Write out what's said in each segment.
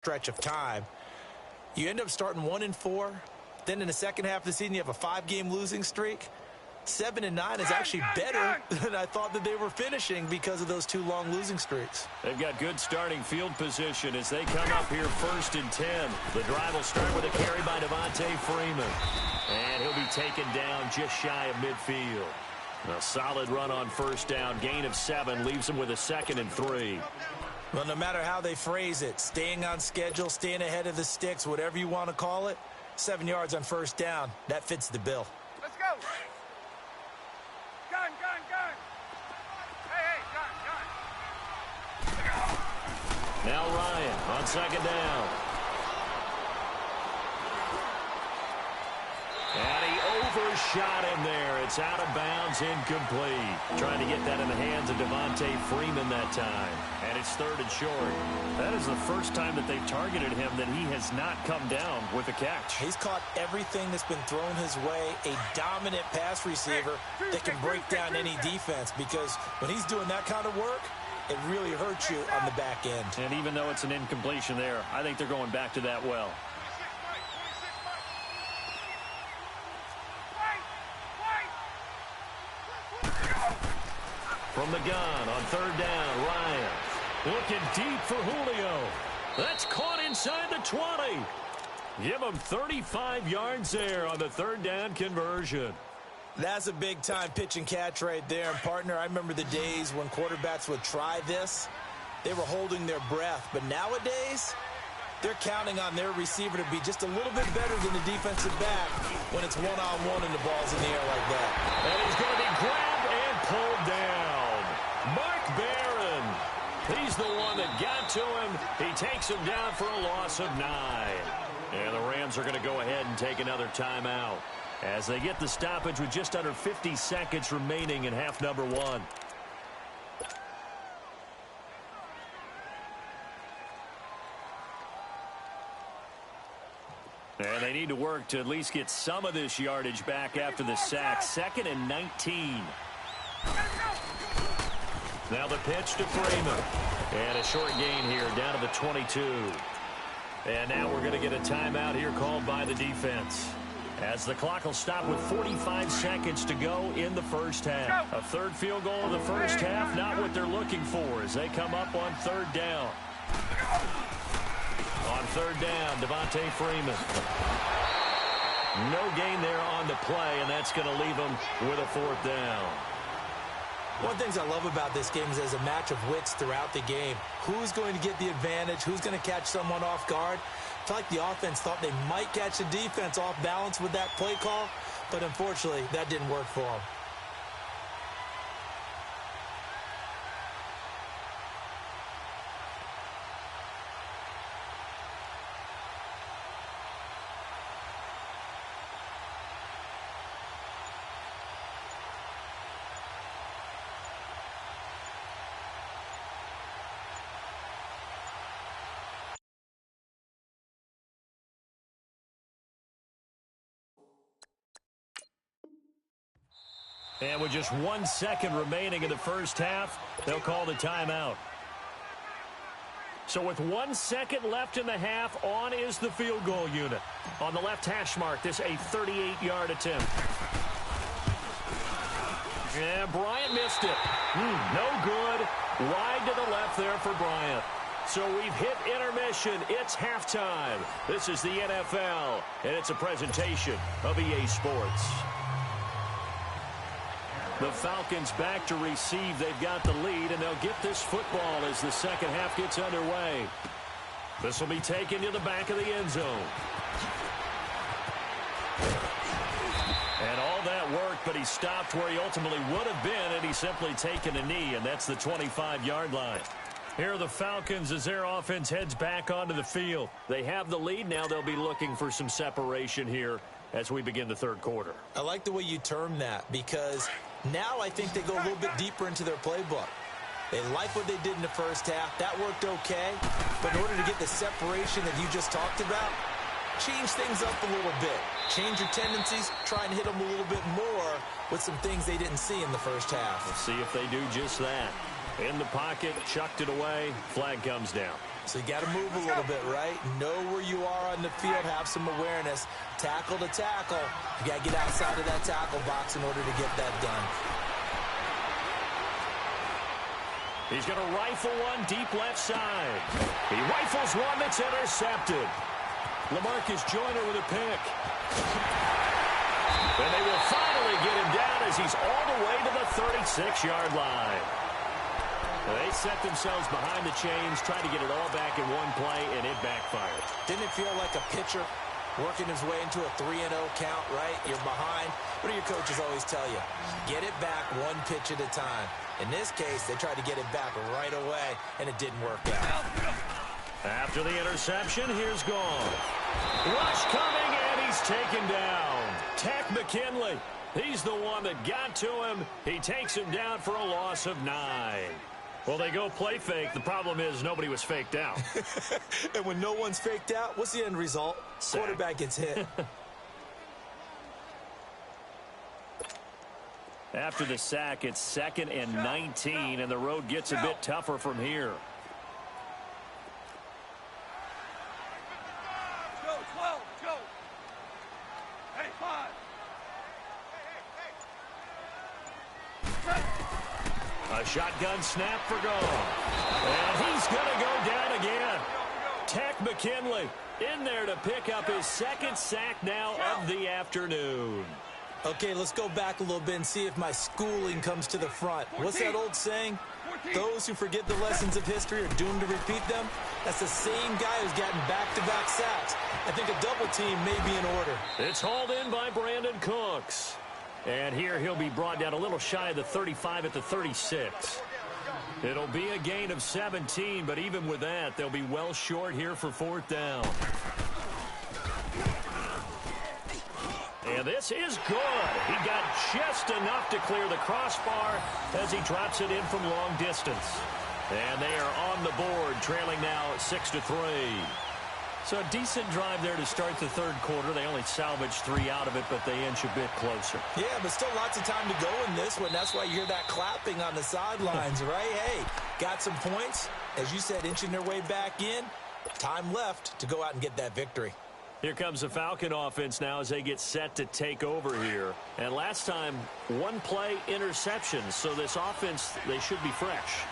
stretch of time. You end up starting 1-4. Then in the second half of the season, you have a 5-game losing streak. 7-9 is actually better than I thought that they were finishing because of those 2 long losing streaks. They've got good starting field position as they come up here 1st and 10. The drive will start with a carry by Devontae Freeman. And he'll be taken down just shy of midfield. A solid run on 1st down. Gain of 7 leaves him with a 2nd and 3. Well, no matter how they phrase it, staying on schedule, staying ahead of the sticks, whatever you want to call it, 7 yards on 1st down, that fits the bill. Let's go. Gun. Hey, gun. Now Ryan on 2nd down. And he overshot him there. It's out of bounds, incomplete. Trying to get that in the hands of Devontae Freeman that time. And it's 3rd and short. That is the first time that they've targeted him that he has not come down with a catch. He's caught everything that's been thrown his way. A dominant pass receiver that can break down any defense, because when he's doing that kind of work, it really hurts you on the back end. And even though it's an incompletion there, I think they're going back to that well. From the gun on 3rd down, Ryan looking deep for Julio. That's caught inside the 20. Give him 35 yards there on the 3rd down conversion. That's a big-time pitch and catch right there. And, partner, I remember the days when quarterbacks would try this. They were holding their breath. But nowadays, they're counting on their receiver to be just a little bit better than the defensive back when it's one-on-one and the ball's in the air like that. And he's going to be grabbed and pulled down. Mark Barron. He's the one that got to him. He takes him down for a loss of 9. And the Rams are going to go ahead and take another timeout as they get the stoppage with just under 50 seconds remaining in half number 1. And they need to work to at least get some of this yardage back after the sack. 2nd and 19. Now the pitch to Freeman. And a short gain here down to the 22. And now we're going to get a timeout here called by the defense, as the clock will stop with 45 seconds to go in the 1st half. A 3rd field goal in the 1st half, not what they're looking for as they come up on 3rd down. On 3rd down, Devontae Freeman. No gain there on the play, and that's going to leave them with a 4th down. One of the things I love about this game is there's a match of wits throughout the game. Who's going to get the advantage? Who's going to catch someone off guard? I feel like the offense thought they might catch the defense off balance with that play call, but unfortunately, that didn't work for them. And with just 1 second remaining in the 1st half, they'll call the timeout. So with 1 second left in the half, on is the field goal unit. On the left hash mark, this a 38-yard attempt. And Bryant missed it. No good. Wide to the left there for Bryant. So we've hit intermission. It's halftime. This is the NFL, and it's a presentation of EA Sports. The Falcons back to receive. They've got the lead, and they'll get this football as the 2nd half gets underway. This will be taken to the back of the end zone. And all that worked, but he stopped where he ultimately would have been, and he's simply taken a knee, and that's the 25-yard line. Here are the Falcons as their offense heads back onto the field. They have the lead. Now they'll be looking for some separation here as we begin the 3rd quarter. I like the way you term that, because now I think they go a little bit deeper into their playbook. They like what they did in the 1st half. That worked okay. But in order to get the separation that you just talked about, change things up a little bit. Change your tendencies. Try and hit them a little bit more with some things they didn't see in the 1st half. Let's see if they do just that. In the pocket, chucked it away. Flag comes down. So you got to move a little bit, right? Know where you are on the field, have some awareness. Tackle to tackle. You got to get outside of that tackle box in order to get that done. He's going to rifle one deep left side. He rifles one that's intercepted. LaMarcus Joyner with a pick. And they will finally get him down as he's all the way to the 36-yard line. They set themselves behind the chains, tried to get it all back in one play, and it backfired. Didn't it feel like a pitcher working his way into a 3-0 count, right? You're behind. What do your coaches always tell you? Get it back one pitch at a time. In this case, they tried to get it back right away, and it didn't work out. After the interception, here's Gone. Rush coming, and he's taken down. Takk McKinley. He's the one that got to him. He takes him down for a loss of 9. Well, they go play fake. The problem is nobody was faked out. And when no one's faked out, what's the end result? Sack. Quarterback gets hit. After the sack, it's 2nd and 19, and the road gets a bit tougher from here. A shotgun snap for Gone. And he's going to go down again. Takk McKinley in there to pick up his 2nd sack now of the afternoon. Okay, let's go back a little bit and see if my schooling comes to the front. What's that old saying? Those who forget the lessons of history are doomed to repeat them. That's the same guy who's gotten back-to-back sacks. I think a double team may be in order. It's hauled in by Brandon Cooks. And here he'll be brought down a little shy of the 35 at the 36. It'll be a gain of 17, but even with that, they'll be well short here for 4th down. And this is good. He got just enough to clear the crossbar as he drops it in from long distance. And they are on the board, trailing now 6-3. So a decent drive there to start the 3rd quarter. They only salvaged 3 out of it, but they inch a bit closer. Yeah, but still lots of time to go in this one. That's why you hear that clapping on the sidelines, right? Hey, got some points. As you said, inching their way back in. Time left to go out and get that victory. Here comes the Falcon offense now as they get set to take over here. And last time, 1-play interception. So this offense, they should be fresh.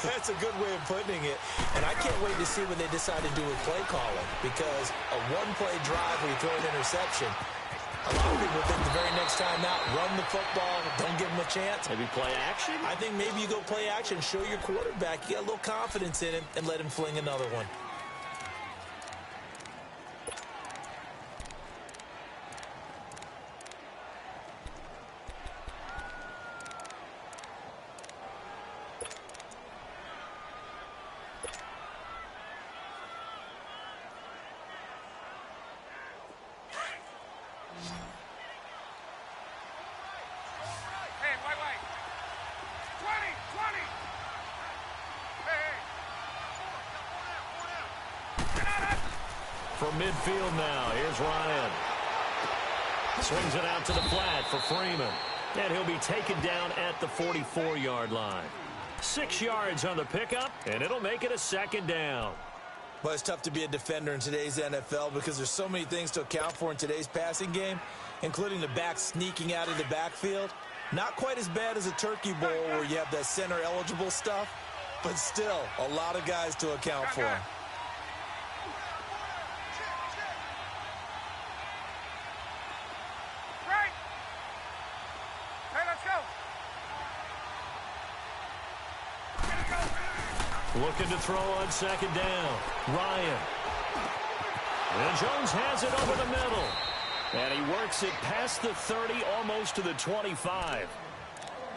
That's a good way of putting it. And I can't wait to see what they decide to do with play calling. Because a 1-play drive where you throw an interception, a lot of people think the very next time out, run the football, don't give them a chance. Maybe play action? I think maybe you go play action, show your quarterback you got a little confidence in him, and let him fling another one. From midfield now, here's Ryan. Swings it out to the flat for Freeman. And he'll be taken down at the 44-yard line. 6 yards on the pickup, and it'll make it a 2nd down. Well, it's tough to be a defender in today's NFL because there's so many things to account for in today's passing game, including the back sneaking out of the backfield. Not quite as bad as a turkey bowl where you have that center-eligible stuff, but still a lot of guys to account for. Looking to throw on 2nd down. Ryan. And Jones has it over the middle. And he works it past the 30, almost to the 25.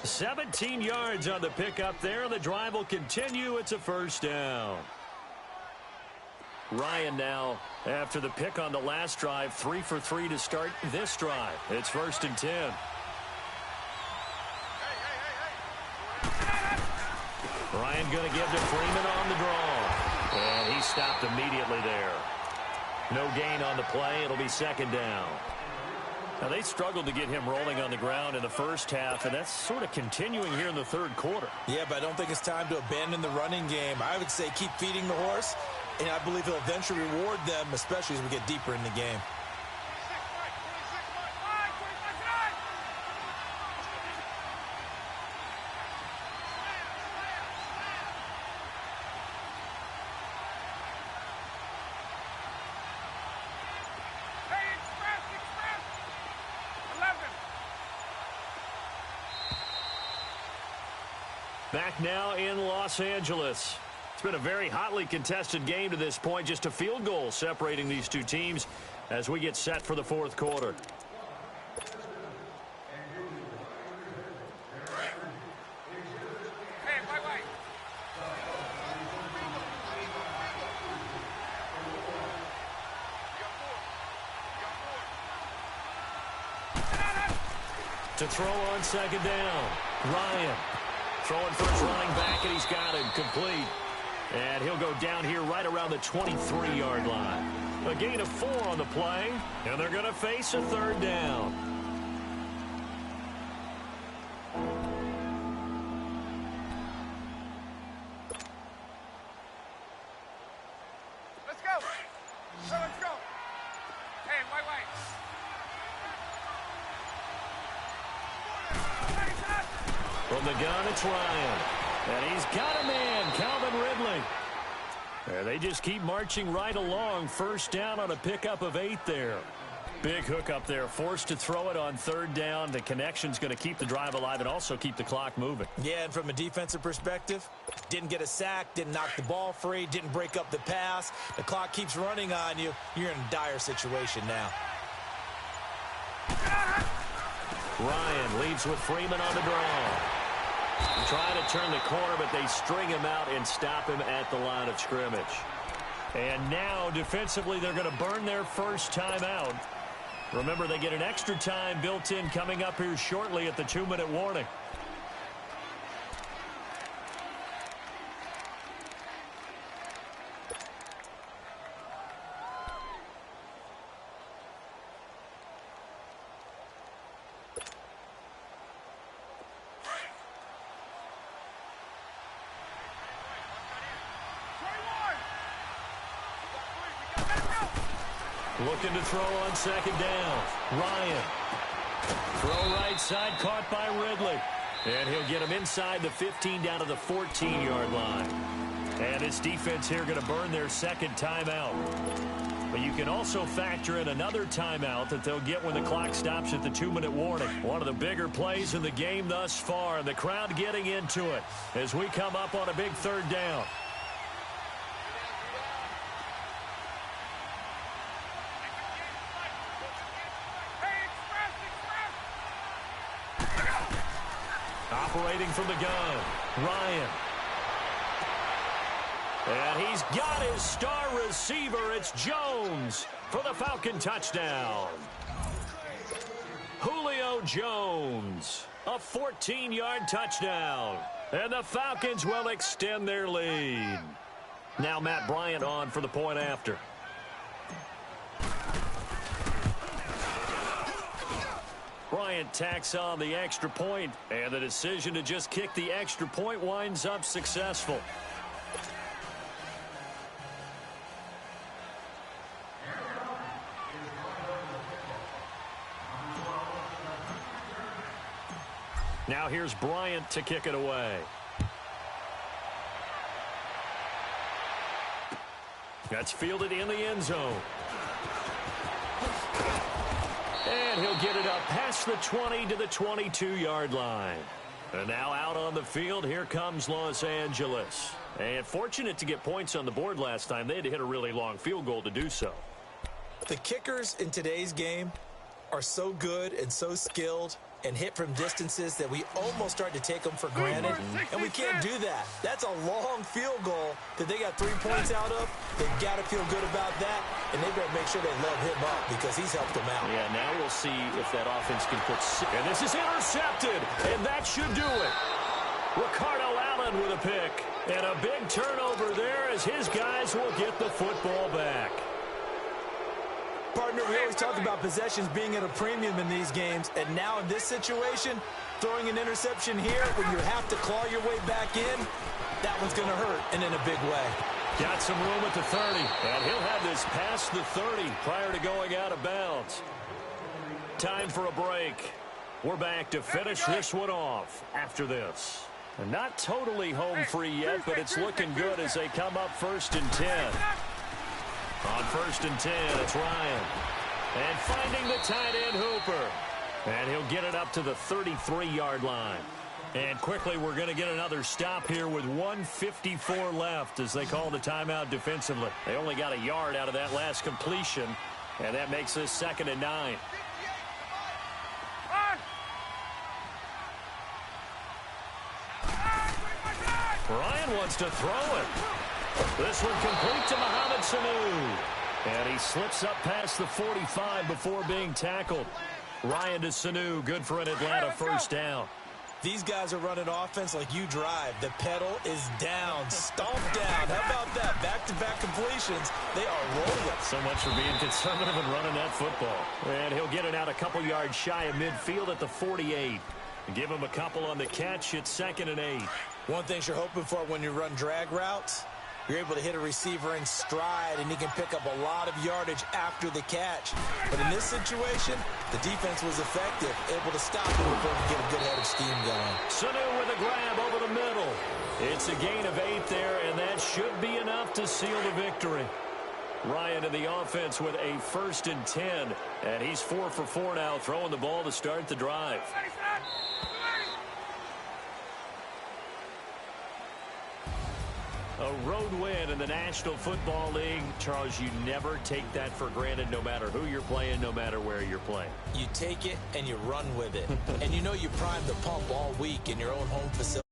17 yards on the pickup there. The drive will continue. It's a 1st down. Ryan now, after the pick on the last drive, 3 for 3 to start this drive. It's 1st and 10. Ryan going to give to Freeman on the draw. And he stopped immediately there. No gain on the play. It'll be 2nd down. Now, they struggled to get him rolling on the ground in the first half, and that's sort of continuing here in the 3rd quarter. Yeah, but I don't think it's time to abandon the running game. I would say keep feeding the horse. and I believe he'll eventually reward them, especially as we get deeper in the game. Back now in Los Angeles. It's been a very hotly contested game to this point. Just a field goal separating these two teams as we get set for the fourth quarter. To throw on second down, Ryan. Throwing for his running back, and he's got him complete. And he'll go down here right around the 23-yard line. A gain of 4 on the play, and they're going to face a third down. Let's go. Let's go. Hey, wait. From the gun, it's Ryan. And he's got a man, Calvin Ridley. And they just keep marching right along. First down on a pickup of 8 there. Big hook up there. Forced to throw it on third down. The connection's going to keep the drive alive and also keep the clock moving. Yeah, and from a defensive perspective, didn't get a sack, didn't knock the ball free, didn't break up the pass. The clock keeps running on you. You're in a dire situation now. Ryan leads with Freeman on the draw. Trying to turn the corner, but they string him out and stop him at the line of scrimmage. And now, defensively, they're going to burn their first timeout. Remember, they get an extra time built in coming up here shortly at the 2-minute warning. Looking to throw on second down. Ryan. Throw right side, caught by Ridley. And he'll get him inside the 15 down to the 14-yard line. And this defense here going to burn their second timeout. But you can also factor in another timeout that they'll get when the clock stops at the 2-minute warning. One of the bigger plays in the game thus far. And the crowd getting into it as we come up on a big third down. Operating from the gun, Ryan. And he's got his star receiver. It's Jones for the Falcon touchdown. Julio Jones, a 14-yard touchdown. And the Falcons will extend their lead. Now Matt Bryant on for the point after. Bryant tacks on the extra point, and the decision to just kick the extra point winds up successful. Now here's Bryant to kick it away. That's fielded in the end zone. And he'll get it up past the 20 to the 22-yard line. And now out on the field, here comes Los Angeles. And fortunate to get points on the board last time. They had to hit a really long field goal to do so. The kickers in today's game are so good and so skilled and hit from distances that we almost start to take them for granted. And we can't do that. That's a long field goal that they got 3 points out of. They've got to feel good about that, and they better make sure they load him up because he's helped them out. Yeah, now we'll see if that offense can put... And this is intercepted, and that should do it. Ricardo Allen with a pick. And a big turnover there as his guys will get the football back. Partner, we always talk about possessions being at a premium in these games, and now in this situation, throwing an interception here when you have to claw your way back in, that one's going to hurt, and in a big way. Got some room at the 30, and he'll have this past the 30 prior to going out of bounds. Time for a break. We're back to finish this one off after this. And not totally home free yet, but it's looking good as they come up 1st and 10. On 1st and 10, it's Ryan. And finding the tight end Hooper. And he'll get it up to the 33-yard line. And quickly, we're going to get another stop here with 1:54 left as they call the timeout defensively. They only got a yard out of that last completion, and that makes this 2nd and 9. Ryan wants to throw it. This one complete to Mohamed Sanu. And he slips up past the 45 before being tackled. Ryan to Sanu, good for an Atlanta first down. These guys are running offense like you drive. The pedal is down, stomped down. How about that? Back-to-back completions. They are rolling. So much for being conservative and running that football. And he'll get it out a couple yards shy of midfield at the 48. Give him a couple on the catch. It's 2nd and 8. One thing you're hoping for when you run drag routes, you're able to hit a receiver in stride, and he can pick up a lot of yardage after the catch. But in this situation, the defense was effective, able to stop him before he could get a good head of steam going. Sanu with a grab over the middle. It's a gain of 8 there, and that should be enough to seal the victory. Ryan in the offense with a 1st and 10, and he's 4 for 4 now, throwing the ball to start the drive. A road win in the National Football League. Charles, you never take that for granted no matter who you're playing, no matter where you're playing. You take it and you run with it. And you know you primed the pump all week in your own home facility.